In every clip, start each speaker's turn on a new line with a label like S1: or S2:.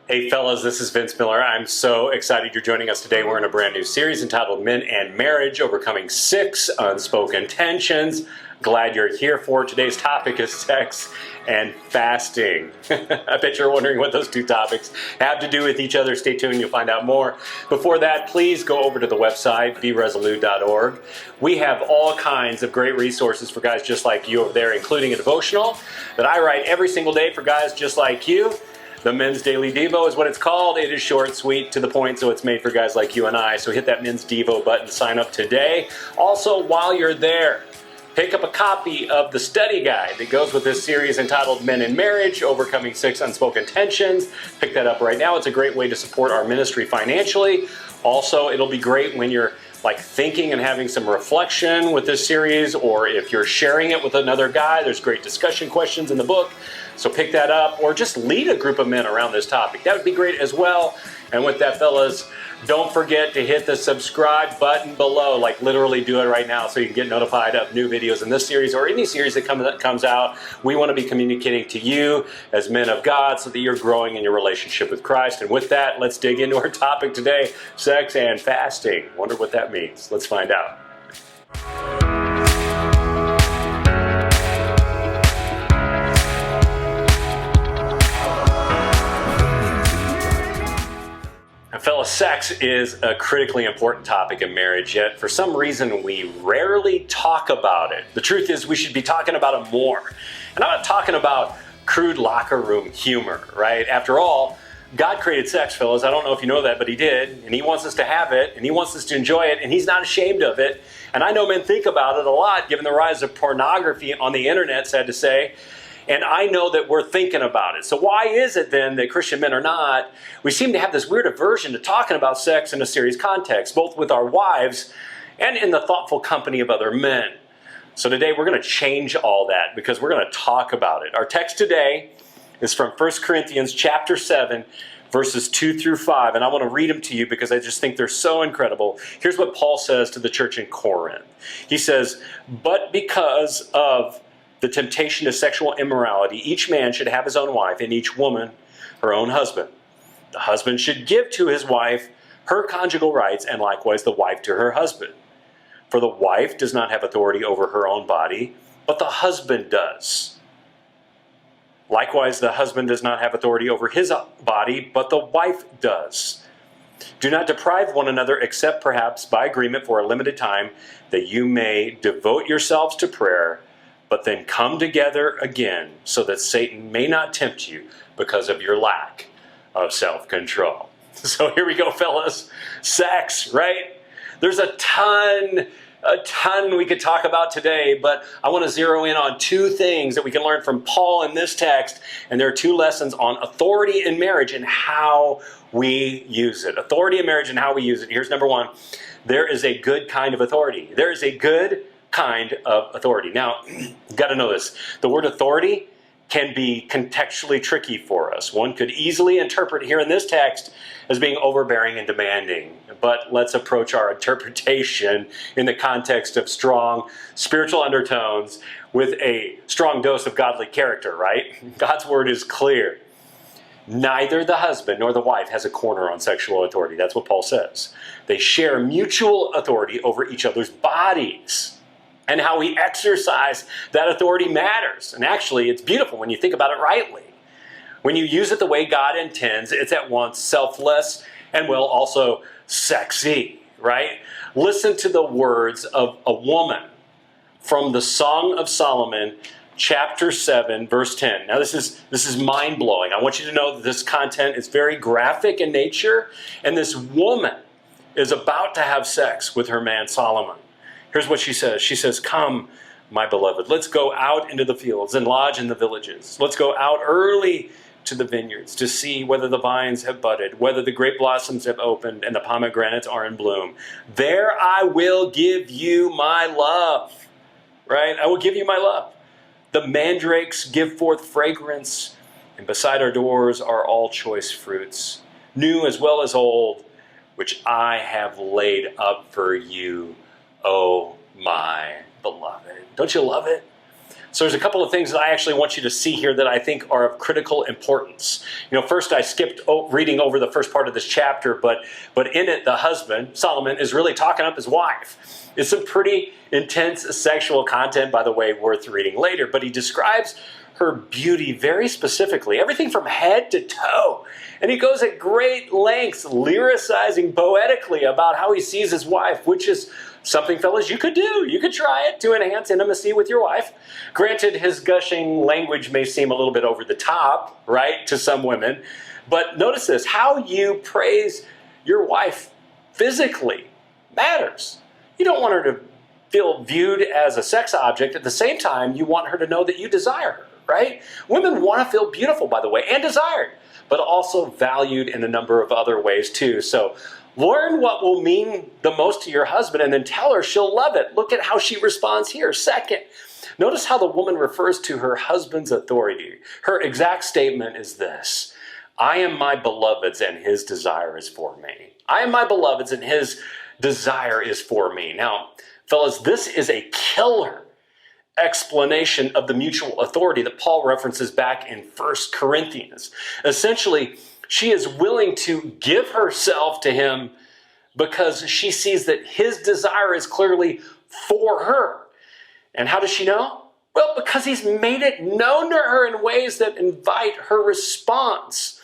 S1: Hey fellas, this is Vince Miller. I'm so excited you're joining us today. We're in a brand new series entitled Men and Marriage, Overcoming 6 Unspoken Tensions. Glad you're here for. Today's topic is sex and fasting. I bet you're wondering what those two topics have to do with each other. Stay tuned, you'll find out more. Before that, please go over to the website, beresolute.org. We have all kinds of great resources for guys just like you over there, including a devotional that I write every single day for guys just like you. The Men's Daily Devo is what it's called. It is short, sweet, to the point, so it's made for guys like you and I. So hit that Men's Devo button, sign up today. Also, while you're there, pick up a copy of the study guide that goes with this series entitled Men in Marriage, Overcoming 6 Unspoken Tensions. Pick that up right now. It's a great way to support our ministry financially. Also, it'll be great when you're thinking and having some reflection with this series, or if you're sharing it with another guy. There's great discussion questions in the book. So pick that up, or just lead a group of men around this topic. That would be great as well. And with that, fellas, don't forget to hit the subscribe button below. Literally do it right now so you can get notified of new videos in this series or any series that comes out. We want to be communicating to you as men of God so that you're growing in your relationship with Christ. And with that, let's dig into our topic today, sex and fasting. Wonder what that means. Let's find out. Fellas, sex is a critically important topic in marriage, yet for some reason we rarely talk about it. The truth is we should be talking about it more. And I'm not talking about crude locker room humor, right? After all, God created sex, fellas. I don't know if you know that, but He did. And He wants us to have it, and He wants us to enjoy it, and He's not ashamed of it. And I know men think about it a lot, given the rise of pornography on the internet, sad to say. And I know that we're thinking about it. So why is it then that Christian men are not? We seem to have this weird aversion to talking about sex in a serious context, both with our wives and in the thoughtful company of other men. So today we're going to change all that because we're going to talk about it. Our text today is from 1 Corinthians chapter 7, verses 2 through 5. And I want to read them to you because I just think they're so incredible. Here's what Paul says to the church in Corinth. He says, "But because of the temptation to sexual immorality, each man should have his own wife, and each woman her own husband. The husband should give to his wife her conjugal rights, and likewise the wife to her husband. For the wife does not have authority over her own body, but the husband does. Likewise, the husband does not have authority over his body, but the wife does. Do not deprive one another, except perhaps by agreement for a limited time, that you may devote yourselves to prayer, but then come together again, so that Satan may not tempt you because of your lack of self-control." So here we go, fellas. Sex, right? There's a ton we could talk about today, but I want to zero in on two things that we can learn from Paul in this text. And there are two lessons on authority in marriage and how we use it. Authority in marriage and how we use it. Here's number one. There is a good kind of authority. There is a good kind of authority. Now, you've got to know this. The word authority can be contextually tricky for us. One could easily interpret here in this text as being overbearing and demanding. But let's approach our interpretation in the context of strong spiritual undertones with a strong dose of godly character, right? God's word is clear. Neither the husband nor the wife has a corner on sexual authority. That's what Paul says. They share mutual authority over each other's bodies. And how we exercise that authority matters. And actually, it's beautiful when you think about it rightly. When you use it the way God intends, it's at once selfless and, well, also sexy, right? Listen to the words of a woman from the Song of Solomon, chapter 7, verse 10. Now, this is mind-blowing. I want you to know that this content is very graphic in nature, and this woman is about to have sex with her man Solomon. Here's what she says. She says, "Come, my beloved, let's go out into the fields and lodge in the villages. Let's go out early to the vineyards to see whether the vines have budded, whether the grape blossoms have opened, and the pomegranates are in bloom. There I will give you my love." Right? I will give you my love. "The mandrakes give forth fragrance, and beside our doors are all choice fruits, new as well as old, which I have laid up for you, oh my beloved." Don't you love it? So there's a couple of things that I actually want you to see here that I think are of critical importance. First I skipped reading over the first part of this chapter, but in it the husband, Solomon, is really talking up his wife. It's some pretty intense sexual content, by the way, worth reading later, but he describes her beauty very specifically, everything from head to toe. And he goes at great lengths, lyricizing poetically about how he sees his wife, which is something, fellas, you could do. You could try it to enhance intimacy with your wife. Granted, his gushing language may seem a little bit over the top, right, to some women. But notice this, how you praise your wife physically matters. You don't want her to feel viewed as a sex object. At the same time, you want her to know that you desire her, right? Women want to feel beautiful, by the way, and desired, but also valued in a number of other ways too. So learn what will mean the most to your husband and then tell her she'll love it. Look at how she responds here. Second, notice how the woman refers to her husband's authority. Her exact statement is this: I am my beloved's and his desire is for me. I am my beloved's and his desire is for me. Now, fellas, this is a killer explanation of the mutual authority that Paul references back in 1 Corinthians. Essentially, she is willing to give herself to him because she sees that his desire is clearly for her. And how does she know? Well, because he's made it known to her in ways that invite her response.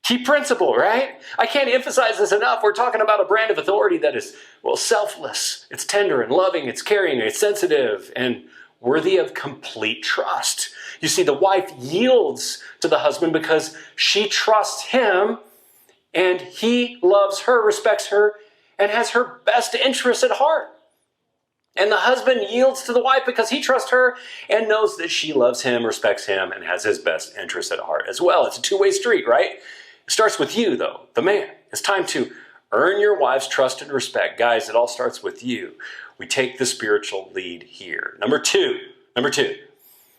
S1: Key principle, right? I can't emphasize this enough. We're talking about a brand of authority that is, well, selfless. It's tender and loving. It's caring. It's sensitive and worthy of complete trust. You see, the wife yields to the husband because she trusts him and he loves her, respects her, and has her best interests at heart. And the husband yields to the wife because he trusts her and knows that she loves him, respects him, and has his best interests at heart as well. It's a two-way street, right? It starts with you, though, the man. It's time to earn your wife's trust and respect. Guys, it all starts with you. We take the spiritual lead here. Number two,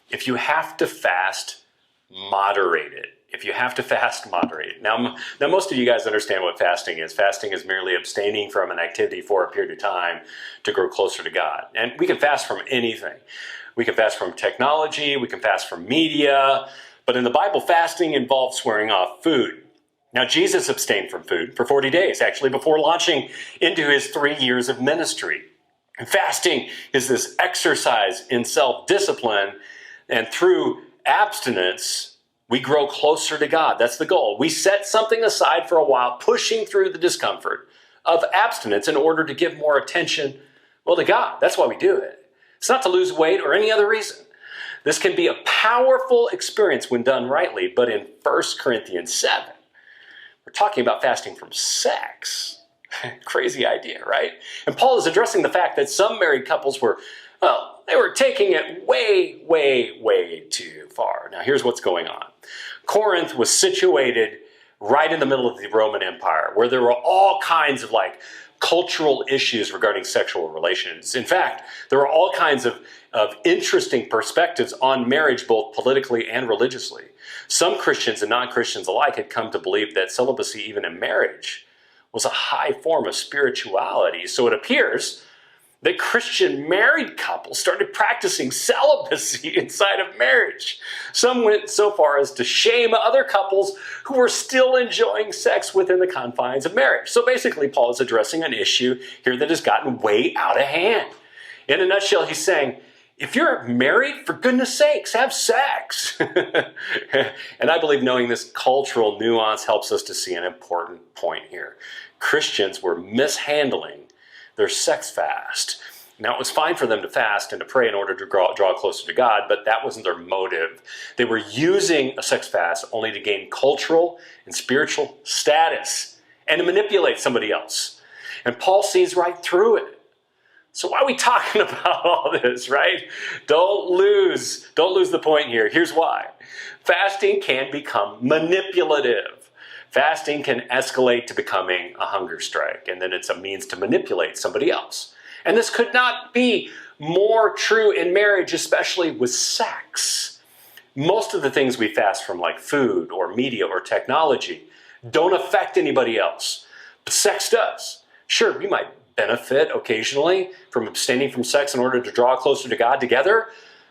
S1: if you have to fast, moderate it. If you have to fast, moderate it. Now, most of you guys understand what fasting is. Fasting is merely abstaining from an activity for a period of time to grow closer to God. And we can fast from anything. We can fast from technology. We can fast from media. But in the Bible, fasting involves swearing off food. Now, Jesus abstained from food for 40 days, actually, before launching into his 3 years of ministry. And fasting is this exercise in self-discipline, and through abstinence, we grow closer to God. That's the goal. We set something aside for a while, pushing through the discomfort of abstinence in order to give more attention, well, to God. That's why we do it. It's not to lose weight or any other reason. This can be a powerful experience when done rightly, but in 1 Corinthians 7, we're talking about fasting from sex. Crazy idea, right? And Paul is addressing the fact that some married couples were, well, they were taking it way, way, way too far. Now, here's what's going on. Corinth was situated right in the middle of the Roman Empire, where there were all kinds of cultural issues regarding sexual relations. In fact, there were all kinds of interesting perspectives on marriage, both politically and religiously. Some Christians and non-Christians alike had come to believe that celibacy, even in marriage, was a high form of spirituality. So it appears that Christian married couples started practicing celibacy inside of marriage. Some went so far as to shame other couples who were still enjoying sex within the confines of marriage. So basically, Paul is addressing an issue here that has gotten way out of hand. In a nutshell, he's saying, if you're married, for goodness sakes, have sex. And I believe knowing this cultural nuance helps us to see an important point here. Christians were mishandling their sex fast. Now, it was fine for them to fast and to pray in order to draw closer to God, but that wasn't their motive. They were using a sex fast only to gain cultural and spiritual status and to manipulate somebody else. And Paul sees right through it. So why are we talking about all this, right? Don't lose the point here. Here's why. Fasting can become manipulative. Fasting can escalate to becoming a hunger strike, and then it's a means to manipulate somebody else. And this could not be more true in marriage, especially with sex. Most of the things we fast from, like food or media or technology, don't affect anybody else. But sex does. Sure, we might benefit occasionally from abstaining from sex in order to draw closer to God together.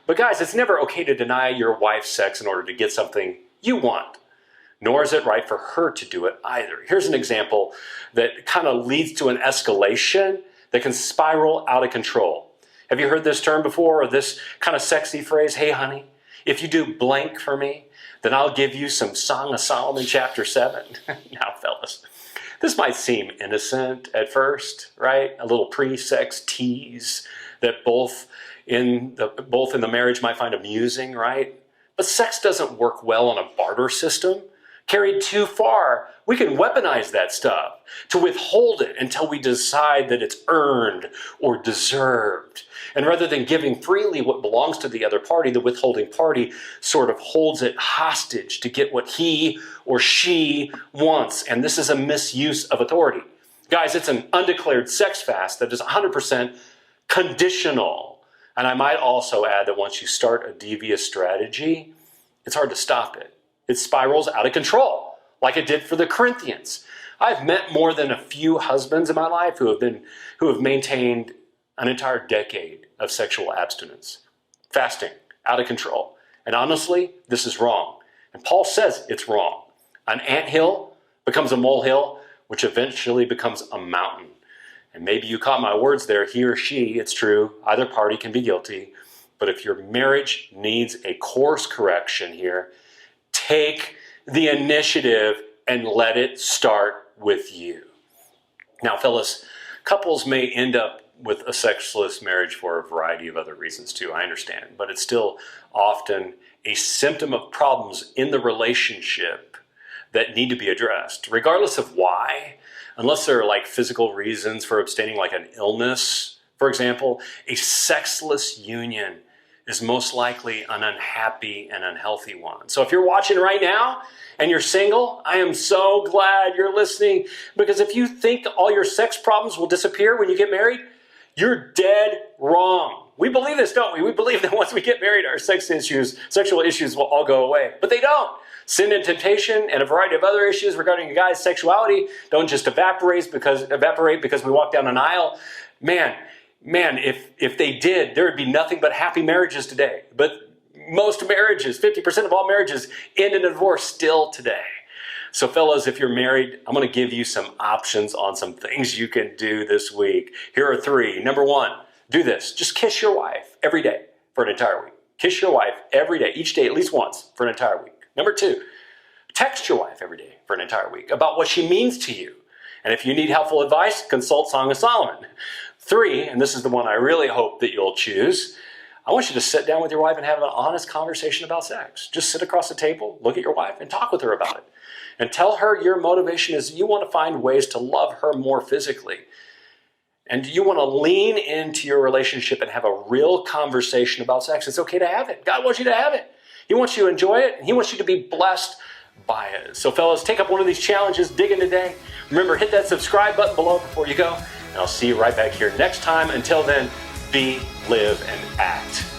S1: But guys, it's never okay to deny your wife sex in order to get something you want. Nor is it right for her to do it either. Here's an example that kind of leads to an escalation that can spiral out of control. Have you heard this term before, or this kind of sexy phrase, hey honey, if you do blank for me, then I'll give you some Song of Solomon chapter 7. Now fellas, this might seem innocent at first, right? A little pre-sex tease that both in the marriage might find amusing, right? But sex doesn't work well on a barter system. Carried too far, we can weaponize that stuff to withhold it until we decide that it's earned or deserved. And rather than giving freely what belongs to the other party, the withholding party sort of holds it hostage to get what he or she wants. And this is a misuse of authority. Guys, it's an undeclared sex fast that is 100% conditional. And I might also add that once you start a devious strategy, it's hard to stop it. It spirals out of control, like it did for the Corinthians. I've met more than a few husbands in my life who have maintained an entire decade of sexual abstinence, fasting, out of control. And honestly, this is wrong. And Paul says it's wrong. An anthill becomes a molehill, which eventually becomes a mountain. And maybe you caught my words there, he or she, it's true, either party can be guilty. But if your marriage needs a course correction here, take the initiative and let it start with you. Now, fellas, couples may end up with a sexless marriage for a variety of other reasons too, I understand. But it's still often a symptom of problems in the relationship that need to be addressed, regardless of why. Unless there are like physical reasons for abstaining, like an illness, for example, a sexless union is most likely an unhappy and unhealthy one. So if you're watching right now and you're single, I am so glad you're listening, because if you think all your sex problems will disappear when you get married, you're dead wrong. We believe this, don't we? We believe that once we get married, our sexual issues will all go away. But they don't. Sin and temptation and a variety of other issues regarding a guy's sexuality don't just evaporate because we walk down an aisle. Man, if they did, there would be nothing but happy marriages today. But most marriages, 50% of all marriages, end in a divorce still today. So fellas, if you're married, I'm going to give you some options on some things you can do this week. Here are 3. Number 1, do this. Just kiss your wife every day for an entire week. Kiss your wife every day, each day at least once for an entire week. Number 2, text your wife every day for an entire week about what she means to you. And if you need helpful advice, consult Song of Solomon. 3, and this is the one I really hope that you'll choose, I want you to sit down with your wife and have an honest conversation about sex. Just sit across the table, look at your wife, and talk with her about it. And tell her your motivation is you want to find ways to love her more physically. And you want to lean into your relationship and have a real conversation about sex. It's okay to have it. God wants you to have it. He wants you to enjoy it, and he wants you to be blessed by it. So fellas, take up one of these challenges, dig in today. Remember, hit that subscribe button below before you go, and I'll see you right back here next time. Until then, be, live, and act.